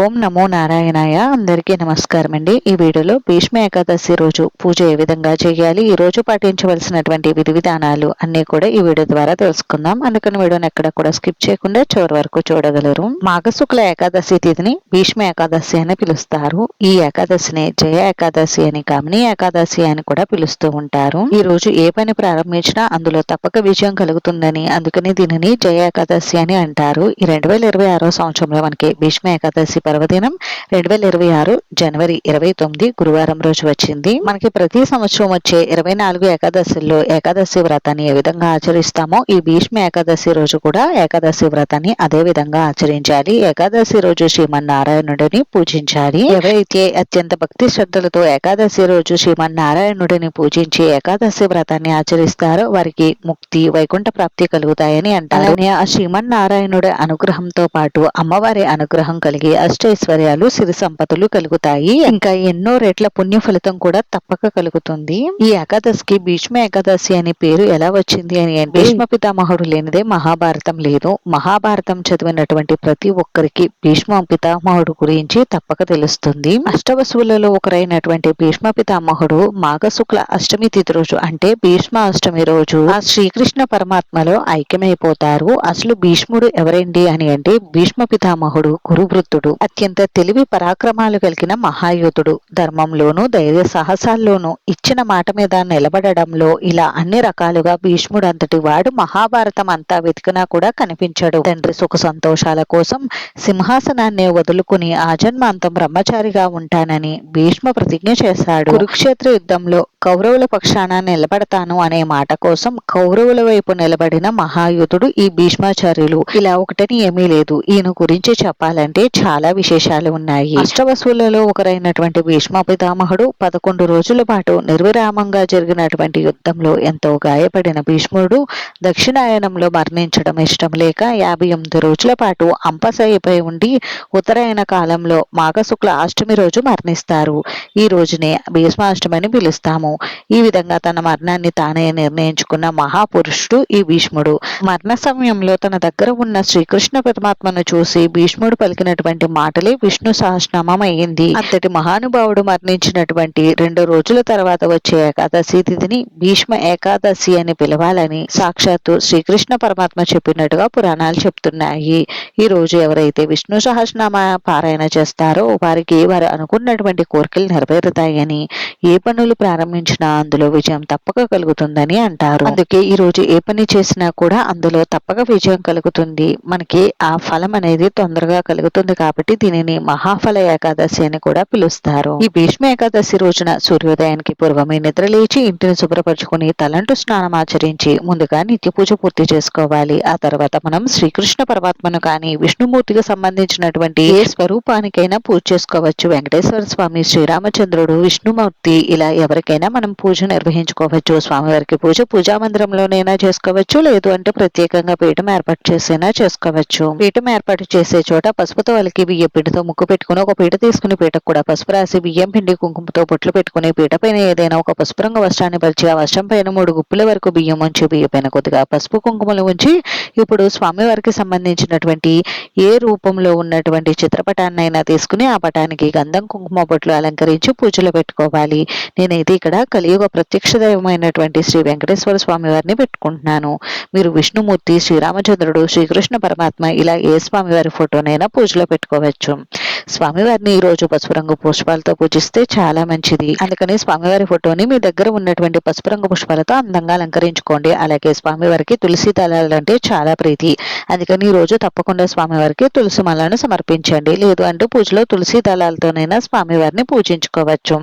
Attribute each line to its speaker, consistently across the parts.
Speaker 1: ఓం నమో నారాయణాయ. అందరికీ నమస్కారం అండి. ఈ వీడియోలో భీష్మ ఏకాదశి రోజు పూజ ఏ విధంగా చేయాలి, ఈ రోజు పాటించవలసినటువంటి విధి విధానాలు అన్ని కూడా ఈ వీడియో ద్వారా తెలుసుకుందాం. అందుకని వీడియోని ఎక్కడ కూడా స్కిప్ చేయకుండా చివరి వరకు చూడగలరు. మాఘశుక్ల ఏకాదశి తిథిని భీష్మ ఏకాదశి అని పిలుస్తారు. ఈ ఏకాదశిని జయ ఏకాదశి అని, కామిని ఏకాదశి అని కూడా పిలుస్తూ ఉంటారు. ఈ రోజు ఏ పని ప్రారంభించినా అందులో తప్పక విజయం కలుగుతుందని, అందుకని దీనిని జయ ఏకాదశి అని అంటారు. ఈ 2026 సంవత్సరంలో మనకి భీష్మ ఏకాదశి పర్వదినం 2026 జనవరి 29 గురువారం రోజు వచ్చింది. మనకి ప్రతి సంవత్సరం వచ్చే 24 ఏకాదశుల్లో ఏకాదశి వ్రతాన్ని ఏ విధంగా ఆచరిస్తామో ఈ భీష్మ ఏకాదశి రోజు కూడా ఏకాదశి వ్రతాన్ని అదే విధంగా ఆచరించాలి. ఏకాదశి రోజు శ్రీమన్నారాయణుడిని పూజించాలి. ఎవరైతే అత్యంత భక్తి శ్రద్ధలతో ఏకాదశి రోజు శ్రీమన్నారాయణుడిని పూజించి ఏకాదశి వ్రతాన్ని ఆచరిస్తారో వారికి ముక్తి, వైకుంఠ ప్రాప్తి కలుగుతాయని అంటారు. ఆ శ్రీమన్నారాయణుడి అనుగ్రహంతో పాటు అమ్మవారి అనుగ్రహం కలిగి అష్టైశ్వర్యాలు, సిరి సంపదలు కలుగుతాయి. ఇంకా ఎన్నో రెట్ల పుణ్య ఫలితం కూడా తప్పక కలుగుతుంది. ఈ ఏకాదశికి భీష్మ ఏకాదశి అనే పేరు ఎలా వచ్చింది అని అంటే, భీష్మ పితామహుడు లేనిదే మహాభారతం లేదు. మహాభారతం చదివినటువంటి ప్రతి ఒక్కరికి భీష్మ పితామహుడు గురించి తప్పక తెలుస్తుంది. అష్టవసువులలో ఒకరైనటువంటి భీష్మ పితామహుడు మాఘశుక్ల అష్టమి తిథి రోజు అంటే భీష్మ అష్టమి రోజు ఆ శ్రీకృష్ణ పరమాత్మలో ఐక్యమైపోతారు. అసలు భీష్ముడు ఎవరండి అని అంటే, భీష్మ పితామహుడు గురువృత్తుడు, అత్యంత తెలివి పరాక్రమాలు కలిగిన మహాయోధుడు. ధర్మంలోనూ ధైర్య సాహసాల్లోనూ ఇచ్చిన మాట మీద నిలబడడంలో ఇలా అన్ని రకాలుగా భీష్ముడు అంతటి వాడు మహాభారతం అంతా వెతికినా కూడా కనిపించడు. తండ్రి సుఖ సంతోషాల కోసం సింహాసనాన్ని వదులుకుని ఆజన్మాంతం బ్రహ్మచారిగా ఉంటానని భీష్మ ప్రతిజ్ఞ చేశాడు. కురుక్షేత్ర యుద్ధంలో కౌరవుల పక్షాన నిలబడతాను అనే మాట కోసం కౌరవుల వైపు నిలబడిన మహాయోధుడు ఈ భీష్మాచార్యులు. ఇలా ఒకటని ఏమీ లేదు. ఈయన గురించి చెప్పాలంటే చాలా విశేషాలు ఉన్నాయి. అష్టవసువులలో ఒకరైనటువంటి భీష్మ పితామహుడు 11 రోజుల పాటు నిర్విరామంగా జరిగినటువంటి యుద్ధంలో ఎంతో గాయపడిన భీష్ముడు దక్షిణాయనంలో మరణించడం ఇష్టం లేక 58 రోజుల పాటు అంపశయ్యపై ఉండి ఉత్తరాయణ కాలంలో మాఘశుక్ల అష్టమి రోజు మరణిస్తారు. ఈ రోజునే భీష్మాష్టమి అని పిలుస్తాము. ఈ విధంగా తన మరణాన్ని తానే నిర్ణయించుకున్న మహాపురుషుడు ఈ భీష్ముడు. మరణ సమయంలో తన దగ్గర ఉన్న శ్రీకృష్ణ పరమాత్మను చూసి భీష్ముడు పలికినటువంటి మాటలే విష్ణు సహస్రనామం అయ్యింది. అంతటి మహానుభావుడు మరణించినటువంటి 2 రోజుల తర్వాత వచ్చే ఏకాదశి తిథిని భీష్మ ఏకాదశి అని పిలవాలని సాక్షాత్తు శ్రీకృష్ణ పరమాత్మ చెప్పినట్టుగా పురాణాలు చెప్తున్నాయి. ఈ రోజు ఎవరైతే విష్ణు సహస్రనామ పారాయణ చేస్తారో వారికి వారు అనుకున్నటువంటి కోరికలు నెరవేరుతాయని, ఏ పనులు ప్రారంభించినా అందులో విజయం తప్పక కలుగుతుందని అంటారు. అందుకే ఈ రోజు ఏ పని చేసినా కూడా అందులో తప్పక విజయం కలుగుతుంది. మనకి ఆ ఫలం అనేది తొందరగా కలుగుతుంది కాబట్టి దీనిని మహాఫల ఏకాదశి అని కూడా పిలుస్తారు. ఈ భీష్మ ఏకాదశి రోజున సూర్యోదయానికి పూర్వమే నిద్రలేచి ఇంటిని శుభ్రపరచుకుని తలంటు స్నానం ఆచరించి ముందుగా నిత్య పూజ పూర్తి చేసుకోవాలి. ఆ తర్వాత మనం శ్రీకృష్ణ పరమాత్మను కానీ విష్ణుమూర్తికి సంబంధించినటువంటి ఏ స్వరూపానికైనా పూజ చేసుకోవచ్చు. వెంకటేశ్వర స్వామి, శ్రీరామచంద్రుడు, విష్ణుమూర్తి ఇలా ఎవరికైనా మనం పూజ నిర్వహించుకోవచ్చు. స్వామివారికి పూజ పూజా మందిరంలోనైనా చేసుకోవచ్చు, లేదు అంటే ప్రత్యేకంగా పీఠం ఏర్పాటు చేసైనా చేసుకోవచ్చు. పీఠం ఏర్పాటు చేసే చోట పసుపుతో అలికి బియ్య పిండితో ముక్కు పెట్టుకుని ఒక పీట తీసుకుని పీటకు కూడా పసుపు రాసి బియ్యం పిండి కుంకుమతో బొట్లు పెట్టుకుని పీట పైన ఏదైనా ఒక పసుపు రంగు వస్త్రాన్ని పరిచి ఆ వస్త్రం పైన 3 గుప్పుల వరకు బియ్యం ఉంచి బియ్య పైన కొద్దిగా పసుపు కుంకుమలు ఉంచి ఇప్పుడు స్వామివారికి సంబంధించినటువంటి ఏ రూపంలో ఉన్నటువంటి చిత్రపటాన్నైనా తీసుకుని ఆ పటానికి గంధం కుంకుమ బొట్లు అలంకరించి పూజలు పెట్టుకోవాలి. నేనైతే ఇక్కడ కలియుగ ప్రత్యక్ష దైవమైనటువంటి శ్రీ వెంకటేశ్వర స్వామి వారిని పెట్టుకుంటున్నాను. మీరు విష్ణుమూర్తి, శ్రీరామచంద్రుడు, శ్రీకృష్ణ పరమాత్మ ఇలా ఏ స్వామివారి ఫోటోనైనా పూజలో పెట్టుకోవచ్చు. స్వామివారిని ఈ రోజు పసుపు రంగు పుష్పాలతో పూజిస్తే చాలా మంచిది. అందుకని స్వామివారి ఫోటోని మీ దగ్గర ఉన్నటువంటి పసుపు రంగు పుష్పాలతో అందంగా అలంకరించుకోండి. అలాగే స్వామివారికి తులసి దళాలు అంటే చాలా ప్రీతి. అందుకని ఈ రోజు తప్పకుండా స్వామివారికి తులసి మాలను సమర్పించండి. లేదు అంటే పూజలో తులసి దళాలతోనైనా స్వామివారిని పూజించుకోవచ్చు.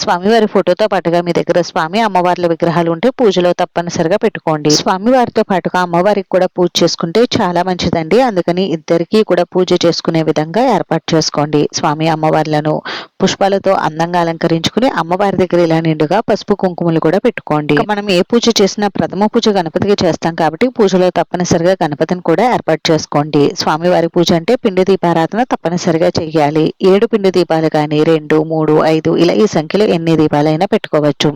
Speaker 1: స్వామివారి ఫోటోతో పాటుగా మీ దగ్గర స్వామి, అమ్మవార్ల విగ్రహాలు ఉంటే పూజలో తప్పనిసరిగా పెట్టుకోండి. స్వామివారితో పాటుగా అమ్మవారికి కూడా పూజ చేసుకుంటే చాలా మంచిదండి. అందుకని ఇద్దరికీ కూడా పూజ చేసుకునే విధంగా ఏర్పాటు చేసుకోండి. స్వామి, అమ్మవార్లను పుష్పాలతో అందంగా అలంకరించుకుని అమ్మవారి దగ్గర ఇలా నిండుగా పసుపు కుంకుమలు కూడా పెట్టుకోండి. మనం ఏ పూజ చేసినా ప్రథమ పూజ గణపతికి చేస్తాం కాబట్టి పూజలో తప్పనిసరిగా గణపతిని కూడా ఏర్పాటు చేసుకోండి. స్వామివారి పూజ అంటే పిండి దీపారాధన తప్పనిసరిగా చెయ్యాలి. 7 పిండి దీపాలు కానీ 2, 3, 5 ఇలా ఈ సంఖ్యలో ఎన్ని దీపాలైనా పెట్టుకోవచ్చు.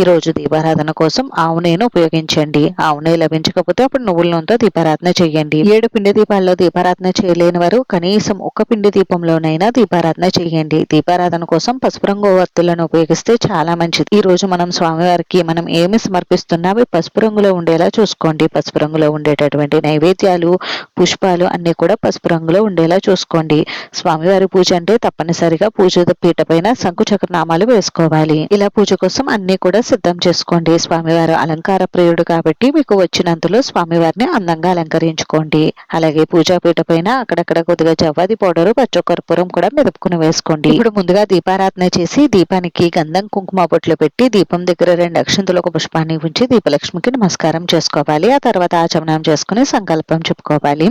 Speaker 1: ఈ రోజు దీపారాధన కోసం ఆవు నెయ్యిని ఉపయోగించండి. ఆవు నెయ్యి లభించకపోతే అప్పుడు నువ్వుల నూనెతో దీపారాధన చేయండి. 7 పిండి దీపాల్లో దీపారాధన చేయలేని వారు కనీసం ఒక పిండి దీపంలోనైనా దీపారాధన చేయండి. దీపారాధన కోసం పసుపు రంగు ఒత్తులను ఉపయోగిస్తే చాలా మంచిది. ఈ రోజు మనం స్వామివారికి మనం ఏమి సమర్పిస్తున్నా అవి పసుపు రంగులో ఉండేలా చూసుకోండి. పసుపు రంగులో ఉండేటటువంటి నైవేద్యాలు, పుష్పాలు అన్ని కూడా పసుపు రంగులో ఉండేలా చూసుకోండి. స్వామివారి పూజ అంటే తప్పనిసరిగా పూజ పీట పైన శంకు చక్రనామాలు వేసుకోవాలి. ఇలా పూజ కోసం అన్ని కూడా సిద్ధం చేసుకోండి. స్వామివారు అలంకార ప్రియుడు కాబట్టి మీకు వచ్చినంతలో స్వామివారిని అందంగా అలంకరించుకోండి. అలాగే పూజా పీట పైన అక్కడక్కడ కొద్దిగా జవ్వాది పౌడరు, పచ్చకర్పూరం కూడా మెదుపుకుని వేసుకోండి. ఇప్పుడు ముందుగా దీపారాధన చేసి దీపానికి గంధం కుంకుమ బొట్లు పెట్టి దీపం దగ్గర 2 అక్షంతలు ఒక పుష్పాన్ని ఉంచి దీపలక్ష్మికి నమస్కారం చేసుకోవాలి. ఆ తర్వాత ఆచమనం చేసుకుని సంకల్పం చెప్పుకోవాలి.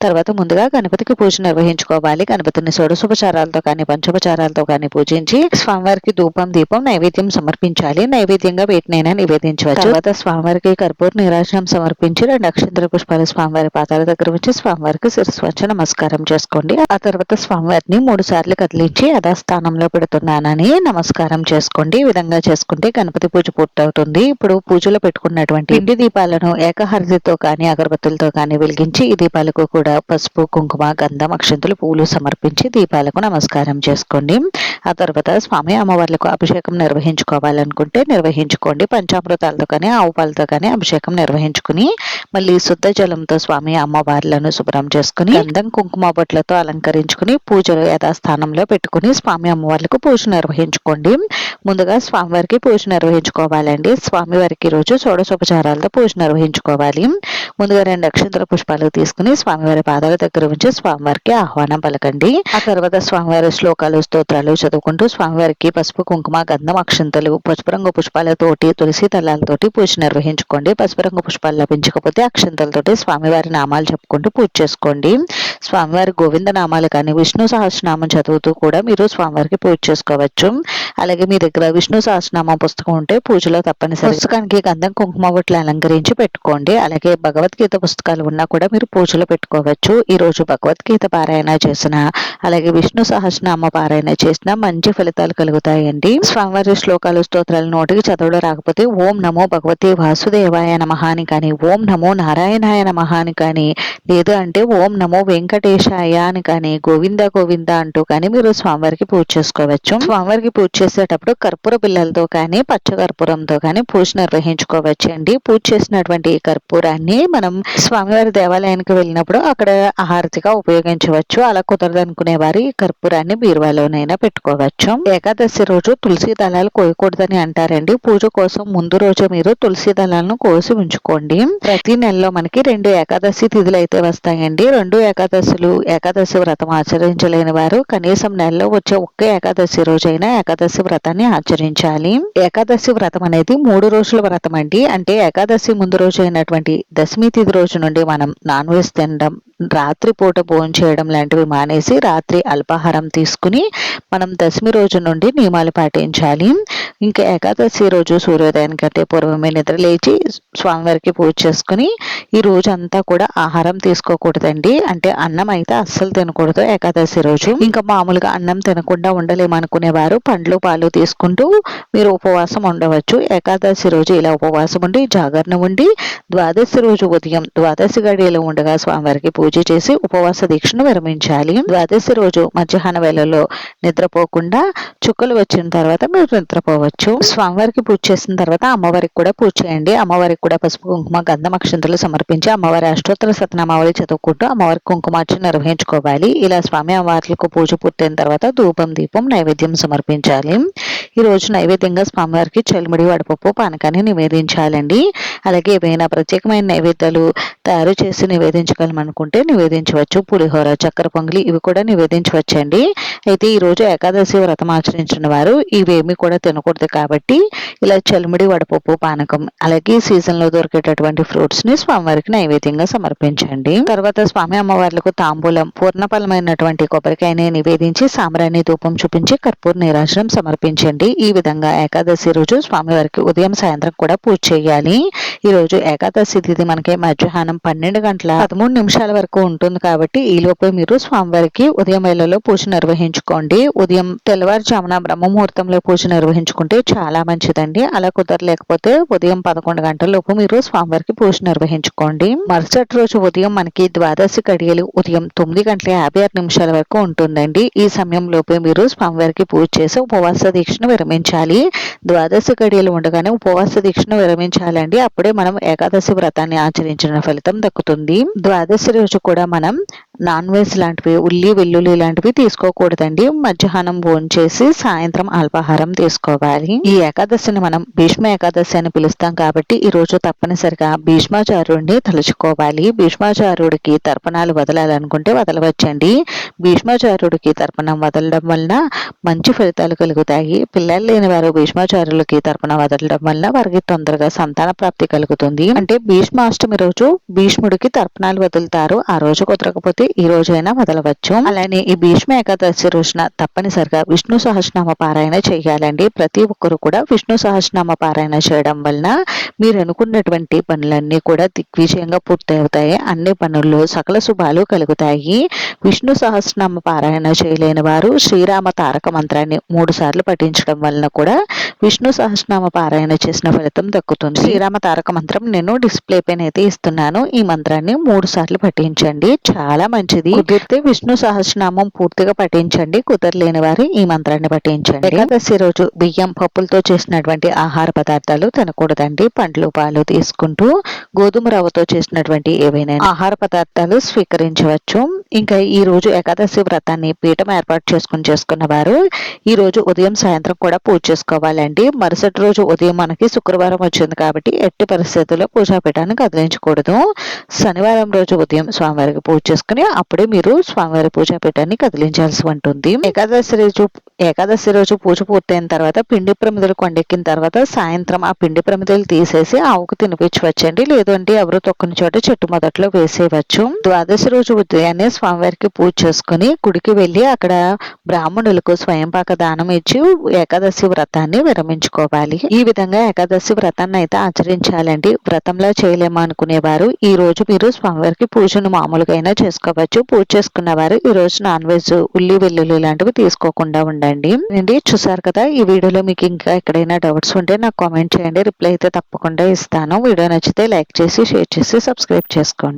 Speaker 1: తర్వాత ముందుగా గణపతికి పూజ నిర్వహించుకోవాలి. గణపతిని షోడశోపచారాలతో కానీ పంచోపచారాలతో కానీ పూజించి స్వామివారికి ధూపం దీపం నైవేద్యం సమర్పించాలి. నైవేద్యంగా వీటినైనా నివేదించవచ్చు. తర్వాత స్వామివారికి కర్పూర నీరాజనం సమర్పించి 2 అక్షంతల పుష్పాలు స్వామివారి పాదాల దగ్గర ఉంచి స్వామివారికి శిరస్సు వంచి నమస్కారం చేసుకోండి. ఆ తర్వాత స్వామివారిని 3 సార్లు కదిలించి యథాస్థానంలో పెడుతున్నానని నమస్కారం చేసుకోండి. ఈ విధంగా చేసుకుంటే గణపతి పూజ పూర్తవుతుంది. ఇప్పుడు పూజలో పెట్టుకున్నటువంటి పిండి దీపాలను ఏకహారతితో కానీ అగరబత్తులతో కానీ వెలిగించి ఈ దీపాలకు కూడా పసుపు, కుంకుమ, గంధం, అక్షంతలు, పూలు సమర్పించి దీపాలకు నమస్కారం చేసుకోండి. ఆ తర్వాత స్వామి అమ్మవార్లకు అభిషేకం నిర్వహించుకోవాలనుకుంటే నిర్వహించుకోండి. పంచామృతాలతో కానీ ఆవు పాలతో కానీ అభిషేకం నిర్వహించుకుని మళ్ళీ శుద్ధ జలంతో స్వామి అమ్మవార్లను శుభ్రం చేసుకుని గంధం కుంకుమ బొట్లతో అలంకరించుకుని పూజలు యథాస్థానంలో పెట్టుకుని స్వామి అమ్మవార్లకు పూజ నిర్వహించుకోండి. ముందుగా స్వామివారికి పూజ నిర్వహించుకోవాలండి. స్వామివారికి రోజు షోడశోపచారాలతో పూజ నిర్వహించుకోవాలి. ముందుగా 2 అక్షంతల పుష్పాలు తీసుకుని స్వామివారి పాదాల దగ్గర ఉంచి స్వామివారికి ఆహ్వానం పలకండి. ఆ తర్వాత స్వామివారి శ్లోకాలు, స్తోత్రాలు చదువుకుంటూ స్వామివారికి పసుపు, కుంకుమ, గంధం, అక్షంతలు, పసుపు రంగు పుష్పాలతోటి తులసి దళాలతోటి పూజ నిర్వహించుకోండి. పసుపు రంగు పుష్పాలు లభించకపోతే అక్షంతలతోటి స్వామివారి నామాలు చెప్పుకుంటూ పూజ చేసుకోండి. స్వామివారి గోవింద నామాలు కానీ విష్ణు సహస్రనామం చదువుతూ కూడా మీరు స్వామివారికి పూజ చేసుకోవచ్చు. అలాగే మీ దగ్గర విష్ణు సహస్రనామం పుస్తకం ఉంటే పూజలో తప్పనిసరి పుస్తకానికి గంధం కుంకుమ బొట్లు అలంకరించి పెట్టుకోండి. అలాగే భగవద్గీత పుస్తకాలు ఉన్నా కూడా మీరు పూజలో పెట్టుకోవచ్చు. ఈ రోజు భగవద్గీత పారాయణ చేసిన అలాగే విష్ణు సహస్రనామ పారాయణ చేసిన మంచి ఫలితాలు కలుగుతాయండి. స్వామివారి శ్లోకాలు, స్తోత్రాలు నోటికి చదవడం రాకపోతే ఓం నమో భగవతే వాసుదేవాయ నమః అని కానీ, ఓం నమో నారాయణాయ నమః అని కానీ, లేదు అంటే ఓం నమో వెంకటేశాయ అని కానీ, గోవింద గోవింద అంటూ కానీ మీరు స్వామివారికి పూజ చేసుకోవచ్చు. స్వామివారికి పూజ చేసేటప్పుడు కర్పూర బిళ్ళలతో కానీ పచ్చకర్పూరంతో కానీ పూజ నిర్వహించుకోవచ్చు అండి. పూజ చేసినటువంటి కర్పూరాన్ని మనం స్వామివారి దేవాలయానికి వెళ్ళినప్పుడు అక్కడ హారతిగా ఉపయోగించవచ్చు. అలా కుదరదనుకునే వారి కర్పూరాన్ని బీరువాలోనైనా పెట్టుకోవచ్చు. ఏకాదశి రోజు తులసి దళాలు కోయకూడదని అంటారండి. పూజ కోసం ముందు రోజు మీరు తులసి దళాలను కోసి ఉంచుకోండి. ప్రతి నెలలో మనకి 2 ఏకాదశి తిథులు అయితే వస్తాయండి. 2 ఏకాదశులు ఏకాదశి వ్రతం ఆచరించలేని వారు కనీసం నెలలో వచ్చే ఒక్క ఏకాదశి రోజైనా ఏకాదశి వ్రతాన్ని ఆచరించాలి. ఏకాదశి వ్రతం అనేది 3 రోజుల వ్రతం అండి. అంటే ఏకాదశి ముందు రోజు అయినటువంటి దశమి తిథి రోజు నుండి మనం నాన్ వెజ్ తినడం, రాత్రి పూట భోజనం చేయడం లాంటివి మానేసి రాత్రి అల్పాహారం తీసుకుని మనం దశమి రోజు నుండి నియమాలు పాటించాలి. ఇంకా ఏకాదశి రోజు సూర్యోదయానికంటే పూర్వమే నిద్ర లేచి స్వామివారికి పూజ చేసుకుని ఈ రోజు అంతా కూడా ఆహారం తీసుకోకూడదండి. అంటే అన్నం అయితే అస్సలు తినకూడదు ఏకాదశి రోజు. ఇంకా మామూలుగా అన్నం తినకుండా ఉండలేమనుకునే వారు పండ్లు, పాలు తీసుకుంటూ మీరు ఉపవాసం ఉండవచ్చు. ఏకాదశి రోజు ఇలా ఉపవాసం ఉండి జాగరణ ఉండి ద్వాదశి రోజు ఉదయం ద్వాదశి గడియలో ఉండగా స్వామివారికి పూజ చేసి ఉపవాస దీక్షను విరమించాలి. ద్వాదశి రోజు మధ్యాహ్న వేళలో నిద్రపోకుండా చుక్కలు వచ్చిన తర్వాత మీరు నిద్రపోవచ్చు. స్వామివారికి పూజ చేసిన తర్వాత అమ్మవారికి కూడా పూజ చేయండి. అమ్మవారికి కూడా పసుపు, కుంకుమ, గంధం, అక్షంతలు సమర్పించి అమ్మవారి అష్టోత్తర శతనామావళి చదువుకుంటూ అమ్మవారికి కుంకుమార్చన నిర్వహించుకోవాలి. ఇలా స్వామి అమ్మవార్లకు పూజ పూర్తయిన తర్వాత ధూపం దీపం నైవేద్యం సమర్పించాలి. ఈ రోజు నైవేద్యంగా స్వామివారికి చెల్మిడి వడపప్పు పానకాన్ని నివేదించాలండి. అలాగే ఏవైనా ప్రత్యేకమైన నైవేద్యాలు తయారు చేసి నివేదించగలమనుకుంటే నివేదించవచ్చు. పులిహోర, చక్కెర పొంగలి ఇవి కూడా నివేదించవచ్చండి. అయితే ఈ రోజు ఏకాదశి వ్రతం ఆచరించిన వారు ఇవేమి కూడా తినకూడదు కాబట్టి ఇలా చల్మిడి వడపప్పు పానకం అలాగే సీజన్ లో దొరికేటటువంటి ఫ్రూట్స్ ని స్వామివారికి నైవేద్యంగా సమర్పించండి. తర్వాత స్వామి అమ్మవార్లకు తాంబూలం పూర్ణఫలమైనటువంటి కొబ్బరికాయని నివేదించి సాంబ్రాణి ధూపం చూపించి కర్పూర నీరాజనం సమర్పించండి. ఈ విధంగా ఏకాదశి రోజు స్వామివారికి ఉదయం సాయంత్రం కూడా పూజ చేయాలి. ఈ రోజు ఏకాదశి తిథి మనకి మధ్యాహ్నం 12:13 వరకు ఉంటుంది కాబట్టి ఈ లోపే మీరు స్వామివారికి ఉదయం వేళలో పూజ నిర్వహించుకోండి. ఉదయం తెల్లవారుజామున బ్రహ్మముహూర్తంలో పూజ నిర్వహించుకుంటే చాలా మంచిదండి. అలా కుదరలేకపోతే ఉదయం 11 గంటల లోపు మీరు స్వామివారికి పూజ నిర్వహించుకోండి. మరుసటి రోజు ఉదయం మనకి ద్వాదశి గడియలు ఉదయం 9:56 వరకు ఉంటుందండి. ఈ సమయం లోపే మీరు స్వామివారికి పూజ చేసి ఉపవాస దీక్షను విరమించాలి. ద్వాదశి గడియలు ఉండగానే ఉపవాస దీక్షను విరమించాలండి. అప్పుడే మనం ఏకాదశి వ్రతాన్ని ఆచరించిన ఫలితం దక్కుతుంది. ద్వాదశి రోజు కూడా మనం నాన్ వెజ్ లాంటివి, ఉల్లి వెల్లుల్లి లాంటివి తీసుకోకూడదండి. మధ్యాహ్నం భోంచేసి సాయంత్రం అల్పాహారం తీసుకోవాలి. ఈ ఏకాదశిని మనం భీష్మ ఏకాదశి అని పిలుస్తాం కాబట్టి ఈ రోజు తప్పనిసరిగా భీష్మాచార్యుడిని తలుచుకోవాలి. భీష్మాచార్యుడికి తర్పణాలు వదలాలనుకుంటే వదలవచ్చండి. భీష్మాచార్యుడికి తర్పణం వదలడం వలన మంచి ఫలితాలు కలుగుతాయి. పిల్లలు లేని వారు భీష్మాచార్యులకి తర్పణం వదలడం వలన వారికి తొందరగా సంతాన ప్రాప్తి కలుగుతుంది. అంటే భీష్మాష్టమి రోజు భీష్ముడికి తర్పణాలు వదులుతారు. ఆ రోజు కుదరకపోతే ఈ రోజైనా వదలవచ్చు. అలానే ఈ భీష్మ ఏకాదశి రోజున తప్పనిసరిగా విష్ణు సహస్రనామ పారాయణ చేయాలండి. ప్రతి ఒక్కరు కూడా విష్ణు సహస్రనామ పారాయణ చేయడం వలన మీరు అనుకున్నటువంటి పనులన్నీ కూడా దిగ్విజయంగా పూర్తవుతాయి. అన్ని పనుల్లో సకల శుభాలు కలుగుతాయి. విష్ణు సహస్రనామ పారాయణ చేయలేని వారు శ్రీరామ తారక మంత్రాన్ని 3 సార్లు పఠించడం వలన కూడా విష్ణు సహస్రనామ పారాయణ చేసిన ఫలితం దక్కుతుంది. శ్రీరామ తారక మంత్రం నేను డిస్ప్లే పైన అయితే ఇస్తున్నాను. ఈ మంత్రాన్ని 3 సార్లు పఠించండి, చాలా మంచిది. కుదిరితే విష్ణు సహస్రనామం పూర్తిగా పఠించండి, కుదరలేని వారు ఈ మంత్రాన్ని పఠించండి. ఏకాదశి రోజు బియ్యం పప్పులతో చేసినటువంటి ఆహార పదార్థాలు తినకూడదండి. పండ్లు పాలు తీసుకుంటూ గోధుమ రవ్వతో చేసినటువంటి ఏవైనా ఆహార పదార్థాలు స్వీకరించవచ్చు. ఇంకా ఈ రోజు ఏకాదశి వ్రతాన్ని పీఠం ఏర్పాటు చేసుకున్న వారు ఈ రోజు ఉదయం సాయంత్రం కూడా పూజ చేసుకోవాలండి. మరుసటి రోజు ఉదయం మనకి శుక్రవారం వచ్చింది కాబట్టి ఎట్టి పరిస్థితుల్లో పూజాపీఠాన్ని కదిలించకూడదు. శనివారం రోజు ఉదయం స్వామివారికి పూజ చేసుకుని అప్పుడే మీరు స్వామివారి పూజాపీఠాన్ని కదిలించాల్సి ఉంటుంది. ఏకాదశి రోజు పూజ పూర్తయిన తర్వాత పిండి ప్రమిదలు కొండెక్కిన తర్వాత సాయంత్రం ఆ పిండి ప్రమిదలు తీసేసి ఆవుకు తినిపించవచ్చండి. లేదంటే ఎవరు తొక్కని చోట చెట్టు మొదట్లో వేసేయవచ్చు. ద్వాదశి రోజు ఉదయాన్నే స్వామివారికి పూజ చేసుకుని గుడికి వెళ్లి అక్కడ బ్రాహ్మణులకు స్వయంపాక దానం ఇచ్చి ఏకాదశి వ్రతాన్ని విరమించుకోవాలి. ఈ విధంగా ఏకాదశి వ్రతాన్ని అయితే ఆచరించాలండి. వ్రతంలా చేయలేమో అనుకునేవారు ఈ రోజు మీరు స్వామివారికి పూజను మామూలుగా అయినా చేసుకోవచ్చు. పూజ చేసుకున్న వారు ఈ రోజు నాన్ వెజ్, ఉల్లి వెల్లుల్లి లాంటివి తీసుకోకుండా ఉండండి. చూసారు కదా, ఈ వీడియోలో మీకు ఇంకా ఎక్కడైనా డౌట్స్ ఉంటే నాకు కామెంట్ చేయండి, రిప్లై అయితే తప్పకుండా ఇస్తాను. వీడియో నచ్చితే లైక్ చేసి, షేర్ చేసి, సబ్స్క్రైబ్ చేసుకోండి.